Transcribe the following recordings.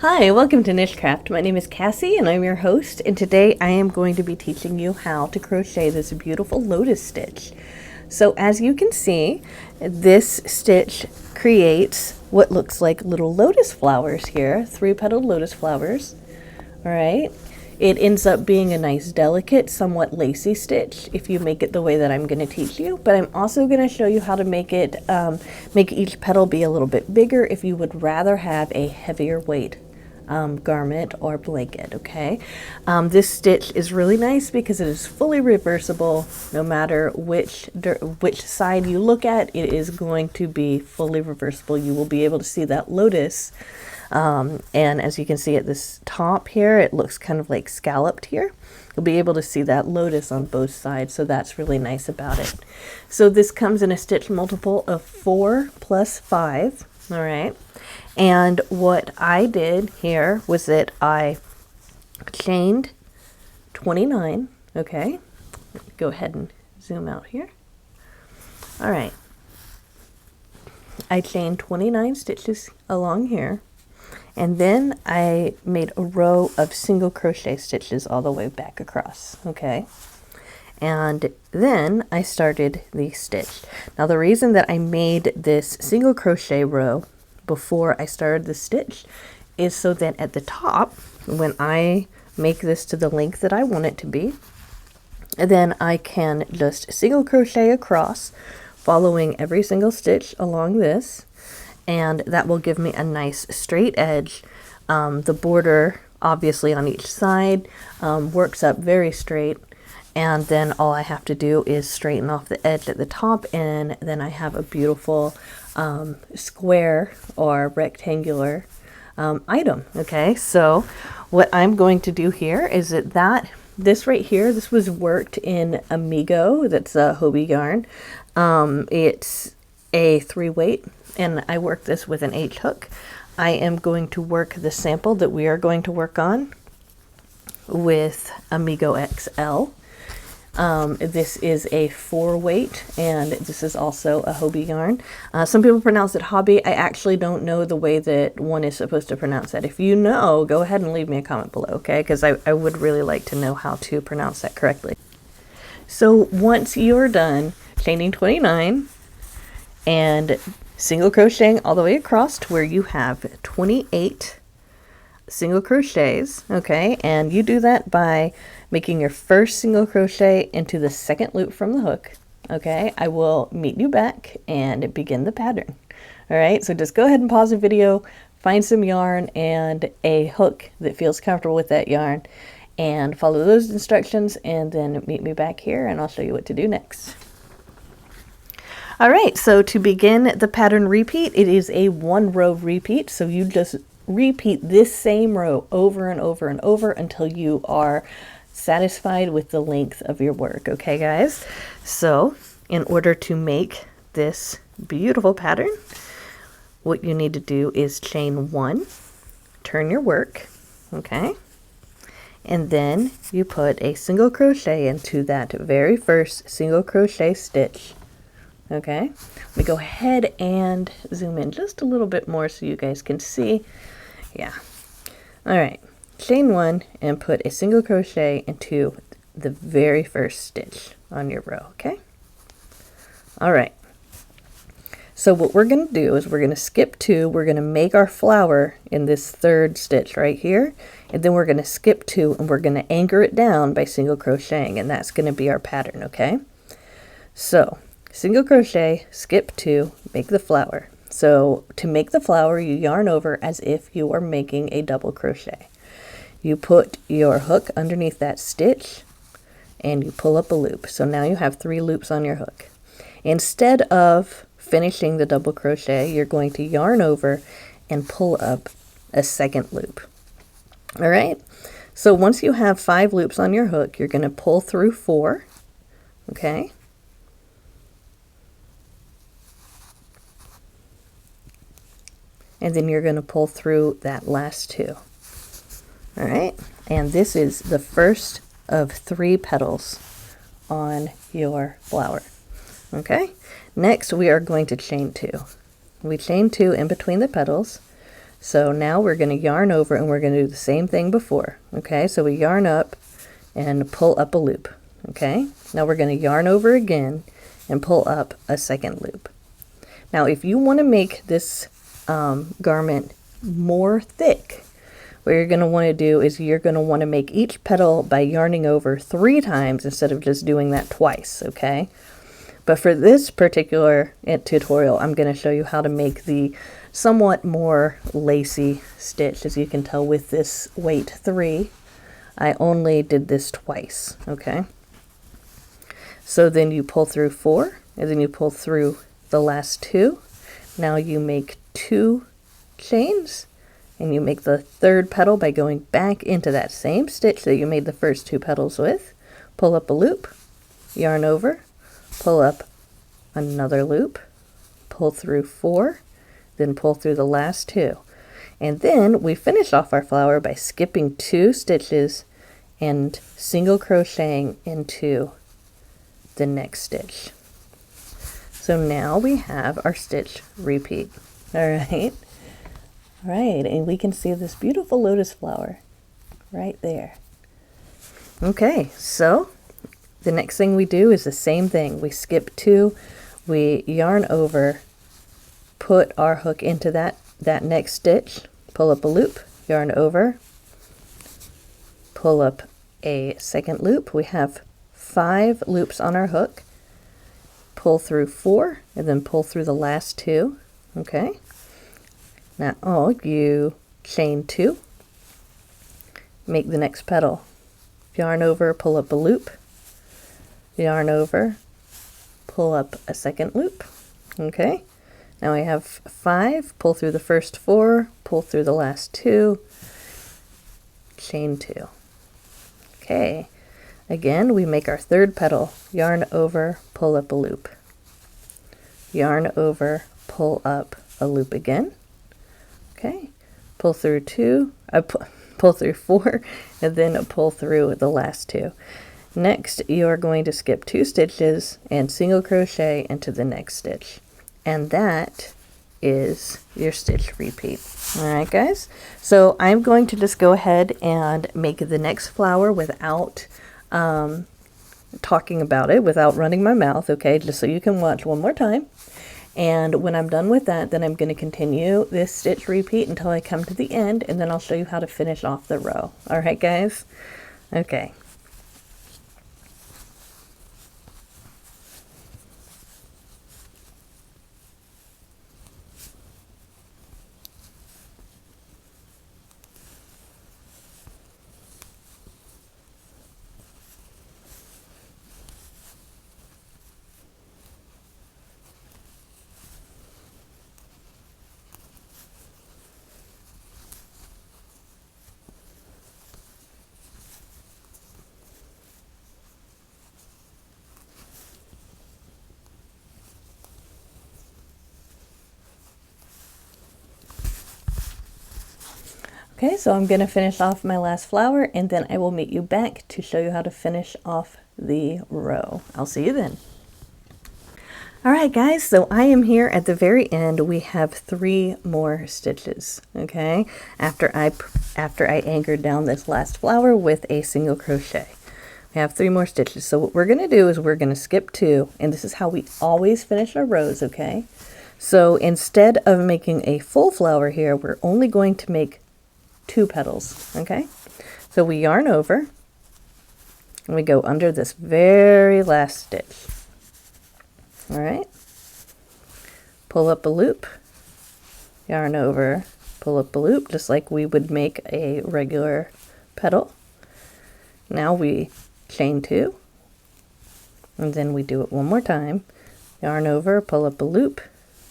Hi, welcome to NicheCraft. My name is Cassie and I'm your host, and today I am going to be teaching you how to crochet this beautiful lotus stitch. So as you can see, this stitch creates what looks like little lotus flowers here, 3-petaled lotus flowers. All right. It ends up being a nice, delicate, somewhat lacy stitch if you make it the way that I'm going to teach you. But I'm also going to show you how to make it, make each petal be a little bit bigger if you would rather have a heavier weight garment or blanket. Okay. This stitch is really nice because it is fully reversible. No matter which side you look at, it is going to be fully reversible. You will be able to see that lotus. And as you can see at this top here, it looks kind of like scalloped here. You'll be able to see that lotus on both sides, so that's really nice about it. So this comes in a stitch multiple of 4 plus 5, all right? And what I did here was that I chained 29, okay? Go ahead and zoom out here. All right. I chained 29 stitches along here. And then I made a row of single crochet stitches all the way back across, okay? And then I started the stitch. Now the reason that I made this single crochet row before I started the stitch is so that at the top, when I make this to the length that I want it to be, then I can just single crochet across, following every single stitch along this. And that will give me a nice straight edge. The border, obviously on each side, works up very straight. And then all I have to do is straighten off the edge at the top, and then I have a beautiful square or rectangular item. Okay, so what I'm going to do here is this right here, this was worked in Amigo. That's a Hobie yarn. It's a 3-weight. And I work this with an H hook. I am going to work the sample that we are going to work on with Amigo XL. This is a 4-weight, and this is also a Hobie yarn. Some people pronounce it hobby. I actually don't know the way that one is supposed to pronounce that. If you know, go ahead and leave me a comment below, okay? Because I would really like to know how to pronounce that correctly. So once you're done chaining 29 and single crocheting all the way across to where you have 28 single crochets, okay? And you do that by making your first single crochet into the second loop from the hook, okay? I will meet you back and begin the pattern. All right, so just go ahead and pause the video, find some yarn and a hook that feels comfortable with that yarn, and follow those instructions, and then meet me back here and I'll show you what to do next. All right, so to begin the pattern repeat, it is a 1-row repeat. So you just repeat this same row over and over and over until you are satisfied with the length of your work. Okay, guys? So in order to make this beautiful pattern, what you need to do is chain 1, turn your work, okay? And then you put a single crochet into that very first single crochet stitch. Okay, let me go ahead and zoom in just a little bit more so you guys can see. Yeah. All right, chain 1 and put a single crochet into the very first stitch on your row, okay? All right. So what we're going to do is we're going to skip 2. We're going to make our flower in this 3rd stitch right here. And then we're going to skip 2 and we're going to anchor it down by single crocheting. And that's going to be our pattern, okay? So single crochet, skip 2, make the flower. So to make the flower, you yarn over as if you are making a double crochet. You put your hook underneath that stitch and you pull up a loop. So now you have 3 loops on your hook. Instead of finishing the double crochet, you're going to yarn over and pull up a 2nd loop. All right. So once you have 5 loops on your hook, you're going to pull through 4. Okay. And then you're going to pull through that last 2. All right, and this is the first of 3 petals on your flower. Okay, next we are going to chain 2. We chain 2 in between the petals. So now we're going to yarn over and we're going to do the same thing before. Okay, so we yarn up and pull up a loop. Okay, now we're going to yarn over again and pull up a second loop. Now if you want to make this garment more thick, what you're going to want to do is you're going to want to make each petal by yarning over 3 times instead of just doing that twice. Okay, but for this particular tutorial, I'm going to show you how to make the somewhat more lacy stitch. As you can tell with this weight 3, I only did this twice. Okay, so then you pull through 4 and then you pull through the last 2. Now you make 2 chains and you make the 3rd petal by going back into that same stitch that you made the first 2 petals with. Pull up a loop, yarn over, pull up another loop, pull through 4, then pull through the last 2. And then we finish off our flower by skipping 2 stitches and single crocheting into the next stitch. So now we have our stitch repeat. All right. All right, and we can see this beautiful lotus flower right there. Okay, so the next thing we do is the same thing. We skip 2, we yarn over, put our hook into that next stitch, pull up a loop, yarn over, pull up a second loop. We have 5 loops on our hook, pull through 4, and then pull through the last 2. Okay, now you chain 2, make the next petal, yarn over, pull up a loop, yarn over, pull up a second loop. Okay, now we have 5, pull through the first 4, pull through the last 2, chain 2. Okay, again we make our 3rd petal, yarn over, pull up a loop, yarn over, pull up a loop again. Okay, pull through 2, pull through 4, and then pull through the last 2. Next, you are going to skip 2 stitches and single crochet into the next stitch. And that is your stitch repeat. All right, guys. So I'm going to just go ahead and make the next flower without talking about it, without running my mouth, okay, just so you can watch one more time. And when I'm done with that, then I'm going to continue this stitch repeat until I come to the end, and then I'll show you how to finish off the row. All right, guys? Okay. Okay, so I'm going to finish off my last flower, and then I will meet you back to show you how to finish off the row. I'll see you then. All right, guys, so I am here at the very end. We have 3 more stitches, okay, after I anchored down this last flower with a single crochet. We have 3 more stitches. So what we're going to do is we're going to skip 2, and this is how we always finish our rows, okay? So instead of making a full flower here, we're only going to make 2 petals. Okay, so we yarn over and we go under this very last stitch. All right, pull up a loop, yarn over, pull up a loop, just like we would make a regular petal. Now we chain 2, and then we do it one more time. Yarn over, pull up a loop,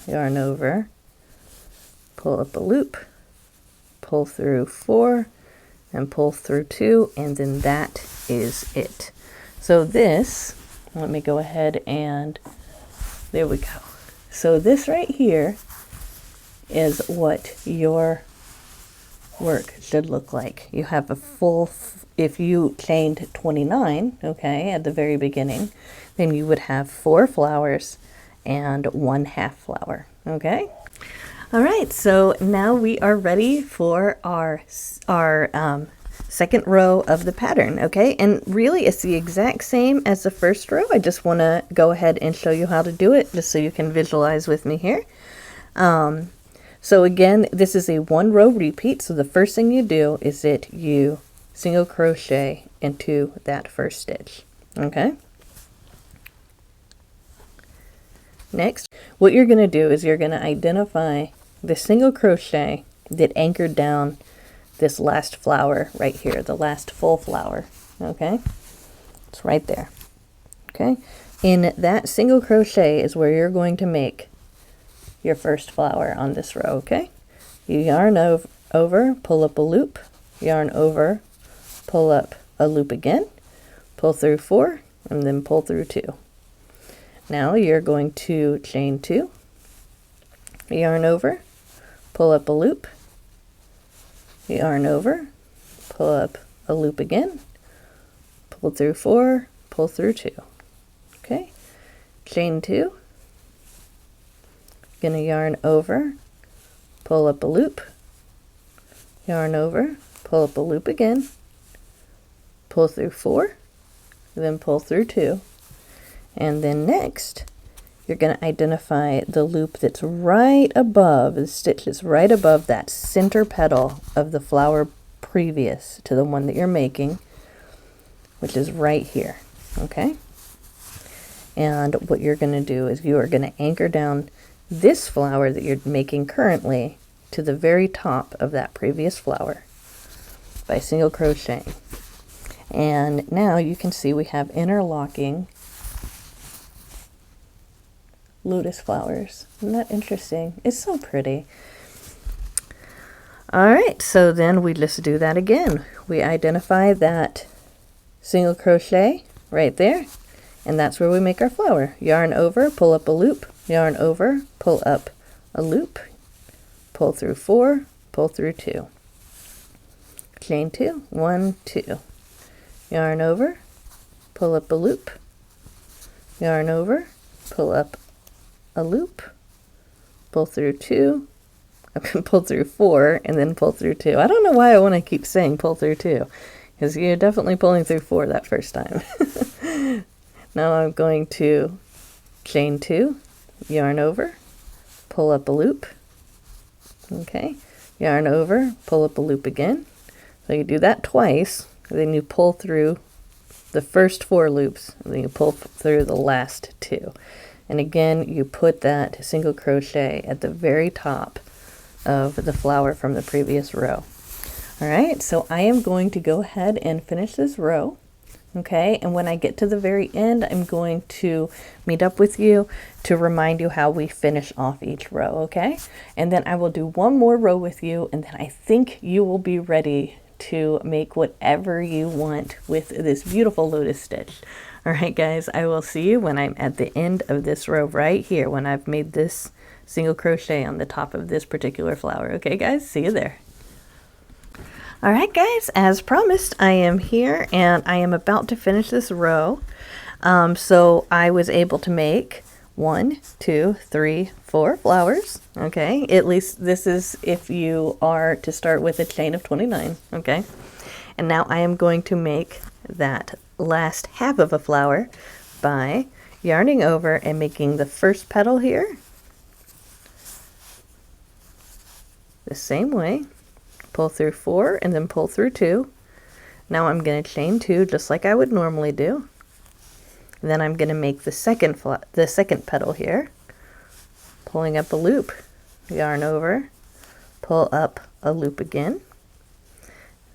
yarn over, pull up a loop, pull through 4, and pull through 2, and then that is it. So this, let me go ahead and, there we go. So this right here is what your work should look like. You have a full, if you chained 29, okay, at the very beginning, then you would have 4 flowers and 1 half flower, okay? All right, so now we are ready for our second row of the pattern, okay? And really it's the exact same as the first row. I just want to go ahead and show you how to do it just so you can visualize with me here. So again, this is a 1 row repeat. So the first thing you do is that you single crochet into that first stitch, okay? Next, what you're going to do is you're going to identify the single crochet that anchored down this last flower right here, the last full flower, okay? It's right there, okay? In that single crochet is where you're going to make your first flower on this row, okay? You yarn over, pull up a loop, yarn over, pull up a loop again, pull through 4, and then pull through 2. Now you're going to chain 2, yarn over, pull up a loop, yarn over, pull up a loop again, pull through 4, pull through 2, okay? Chain 2, gonna yarn over, pull up a loop, yarn over, pull up a loop again, pull through 4, then pull through 2, and then next you're going to identify the loop that's right above, the stitch that's right above that center petal of the flower previous to the one that you're making, which is right here, okay? And what you're going to do is you are going to anchor down this flower that you're making currently to the very top of that previous flower by single crocheting. And now you can see we have interlocking lotus flowers. Isn't that interesting? It's so pretty. All right, so then we just do that again. We identify that single crochet right there, and that's where we make our flower. Yarn over, pull up a loop, yarn over, pull up a loop, pull through 4, pull through 2. Chain 2, 1, 2. Yarn over, pull up a loop, yarn over, pull up a loop, pull through 2, pull through 4, and then pull through 2. I don't know why I want to keep saying pull through 2, because you're definitely pulling through 4 that first time. Now I'm going to chain 2, yarn over, pull up a loop, okay, yarn over, pull up a loop again. So you do that twice, then you pull through the first 4 loops, and then you pull through the last 2. And again, you put that single crochet at the very top of the flower from the previous row. All right, so I am going to go ahead and finish this row, okay? And when I get to the very end, I'm going to meet up with you to remind you how we finish off each row, okay? And then I will do one more row with you, and then I think you will be ready to make whatever you want with this beautiful lotus stitch. All right, guys, I will see you when I'm at the end of this row right here, when I've made this single crochet on the top of this particular flower. Okay, guys, see you there. All right, guys, as promised, I am here and I am about to finish this row. So I was able to make 1, 2, 3, 4 flowers. Okay, at least this is if you are to start with a chain of 29. Okay, and now I am going to make that last half of a flower by yarning over and making the first petal here the same way, pull through 4 and then pull through 2. Now I'm going to chain 2 just like I would normally do. And then I'm going to make the second petal here, pulling up a loop, yarn over, pull up a loop again.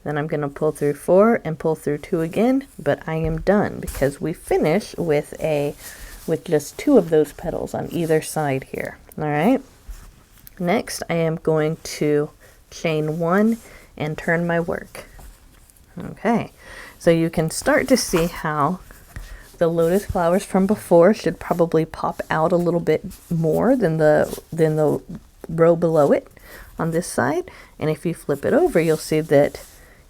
Then I'm going to pull through 4 and pull through 2 again, but I am done because we finish with just 2 of those petals on either side here. All right. Next, I am going to chain 1 and turn my work. Okay, so you can start to see how the lotus flowers from before should probably pop out a little bit more than the row below it on this side. And if you flip it over, you'll see that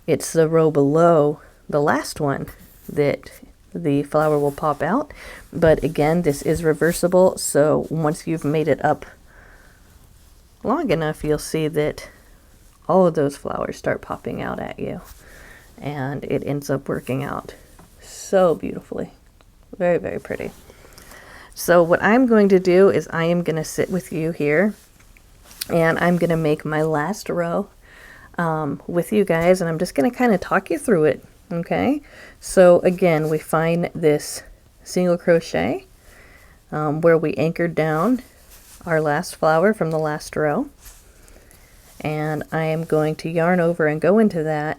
it's the row below the last one that the flower will pop out. But again, this is reversible, so once you've made it up long enough, you'll see that all of those flowers start popping out at you, and it ends up working out so beautifully. Very, very pretty. So what I'm going to do is I am going to sit with you here, and I'm going to make my last row with you guys, and I'm just going to kind of talk you through it. Okay, so again, we find this single crochet where we anchored down our last flower from the last row, and I am going to yarn over and go into that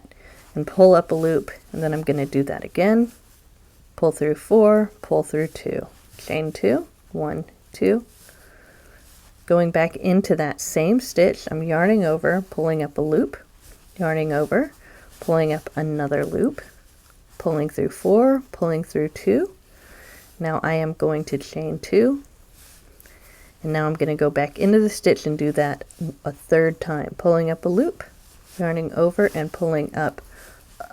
and pull up a loop, and then I'm going to do that again, pull through 4, pull through 2, chain 2, 1, 2, going back into that same stitch. I'm yarning over, pulling up a loop, yarning over, pulling up another loop, pulling through 4, pulling through 2. Now I am going to chain 2, and now I'm going to go back into the stitch and do that a third time, pulling up a loop, yarning over and pulling up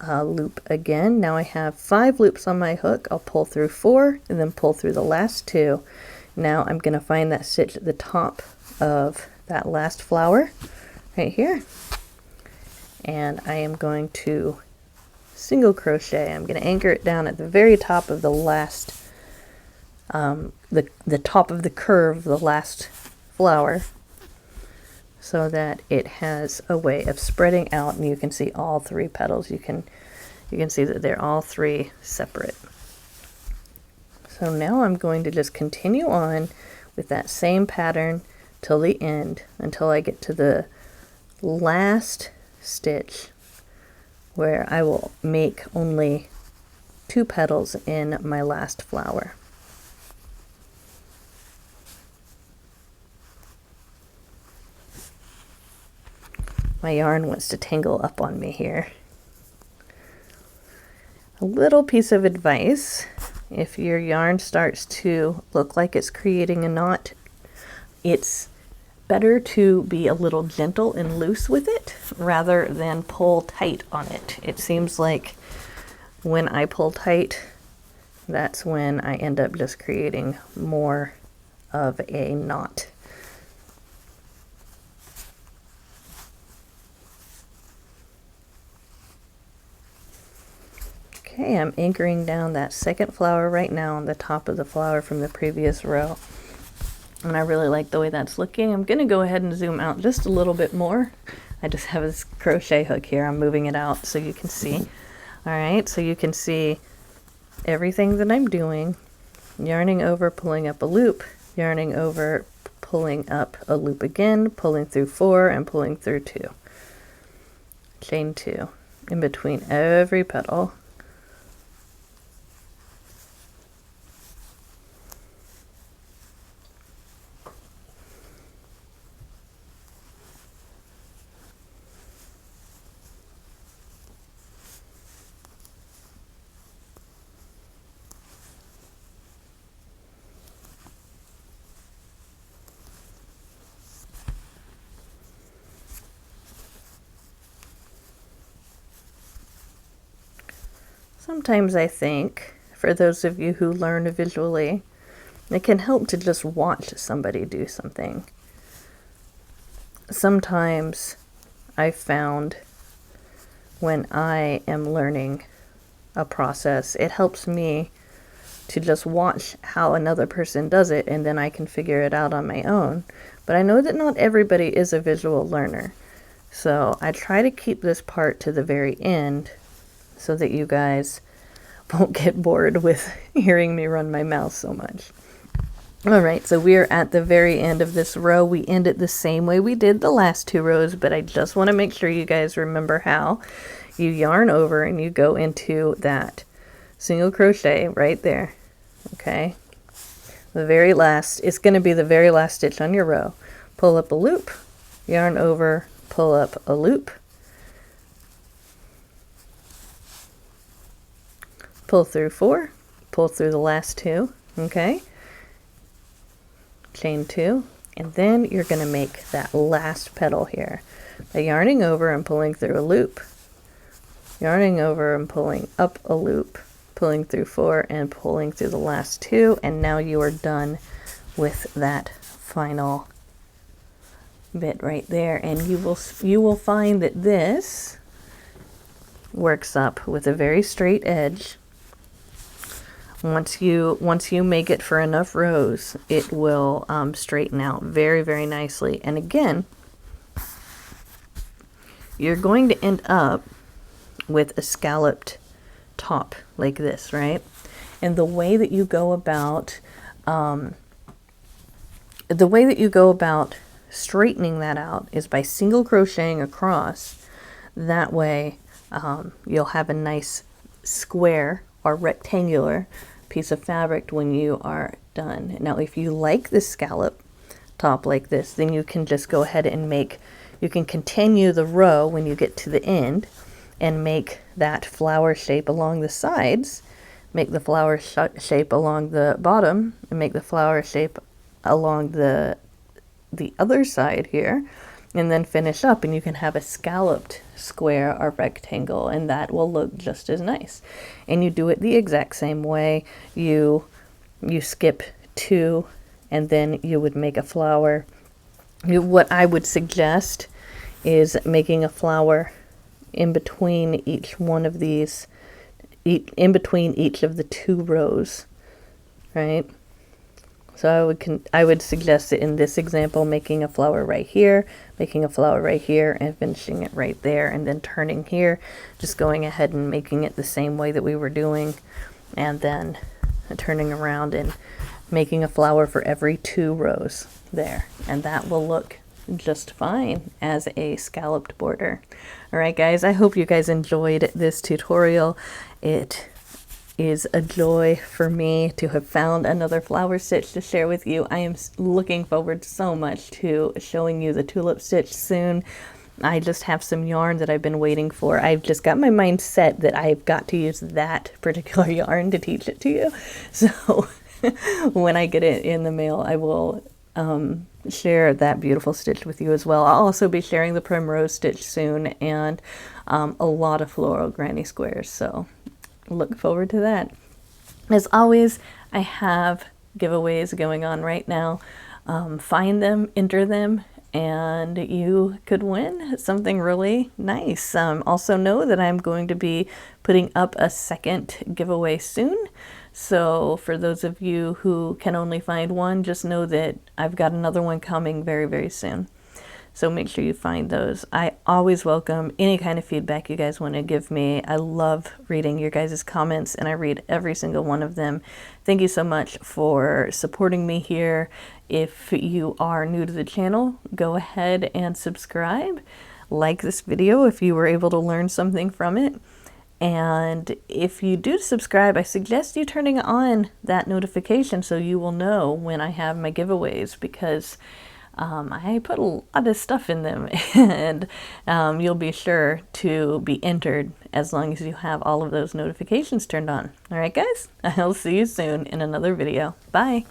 a loop again. Now I have 5 loops on my hook. I'll pull through 4 and then pull through the last 2. Now I'm going to find that stitch at the top of that last flower right here, and I am going to single crochet. I'm going to anchor it down at the very top of the last the top of the curve, the last flower, so that it has a way of spreading out, and you can see all 3 petals. You can see that they're all 3 separate. So now I'm going to just continue on with that same pattern till the end, until I get to the last stitch where I will make only 2 petals in my last flower. My yarn wants to tangle up on me here. A little piece of advice: if your yarn starts to look like it's creating a knot, it's better to be a little gentle and loose with it rather than pull tight on it. It seems like when I pull tight, that's when I end up just creating more of a knot. Okay, I'm anchoring down that second flower right now on the top of the flower from the previous row, and I really like the way that's looking. I'm going to go ahead and zoom out just a little bit more. I just have this crochet hook here. I'm moving it out so you can see. All right, so you can see everything that I'm doing. Yarning over, pulling up a loop, yarning over, pulling up a loop again, pulling through 4 and pulling through 2. Chain 2 in between every petal. Sometimes I think, for those of you who learn visually, it can help to just watch somebody do something. Sometimes I've found when I am learning a process, it helps me to just watch how another person does it, and then I can figure it out on my own. But I know that not everybody is a visual learner, so I try to keep this part to the very end so that you guys won't get bored with hearing me run my mouth so much. All right, so we are at the very end of this row. We end it the same way we did the last 2 rows, but I just want to make sure you guys remember how. You yarn over and you go into that single crochet right there, okay? The very last, it's going to be the very last stitch on your row. Pull up a loop, yarn over, pull up a loop, pull through 4, pull through the last 2, okay? Chain 2, and then you're going to make that last petal here by yarning over and pulling through a loop, yarning over and pulling up a loop, pulling through 4 and pulling through the last 2, and now you are done with that final bit right there, and you will find that this works up with a very straight edge. Once you make it for enough rows, it will straighten out very, very nicely. And again, you're going to end up with a scalloped top like this, right? And the way that you go about straightening that out is by single crocheting across. That way you'll have a nice square or rectangular piece of fabric when you are done. Now, if you like the scallop top like this, then you can just go ahead and you can continue the row when you get to the end and make that flower shape along the sides, make the flower shape along the bottom, and make the flower shape along the other side here, and then finish up, and you can have a scalloped square or rectangle, and that will look just as nice. And you do it the exact same way. You skip 2, and then you would make a flower. What I would suggest is making a flower in between each one of these, in between each of the 2 rows, right? So I would suggest that in this example, making a flower right here, making a flower right here, and finishing it right there, and then turning here, just going ahead and making it the same way that we were doing, and then turning around and making a flower for every 2 rows there, and that will look just fine as a scalloped border. All right, guys, I hope you guys enjoyed this tutorial. It is a joy for me to have found another flower stitch to share with you. I am looking forward so much to showing you the tulip stitch soon. I just have some yarn that I've been waiting for. I've just got my mind set that I've got to use that particular yarn to teach it to you. So when I get it in the mail, I will share that beautiful stitch with you as well. I'll also be sharing the primrose stitch soon, and a lot of floral granny squares, so look forward to that. As always, I have giveaways going on right now. Find them, enter them, and you could win something really nice. Also know that I'm going to be putting up a second giveaway soon. So for those of you who can only find one, just know that I've got another one coming very, very soon. So make sure you find those. I always welcome any kind of feedback you guys want to give me. I love reading your guys' comments, and I read every single one of them. Thank you so much for supporting me here. If you are new to the channel, go ahead and subscribe. Like this video if you were able to learn something from it. And if you do subscribe, I suggest you turning on that notification so you will know when I have my giveaways, because I put a lot of stuff in them, and you'll be sure to be entered as long as you have all of those notifications turned on. All right, guys, I'll see you soon in another video. Bye.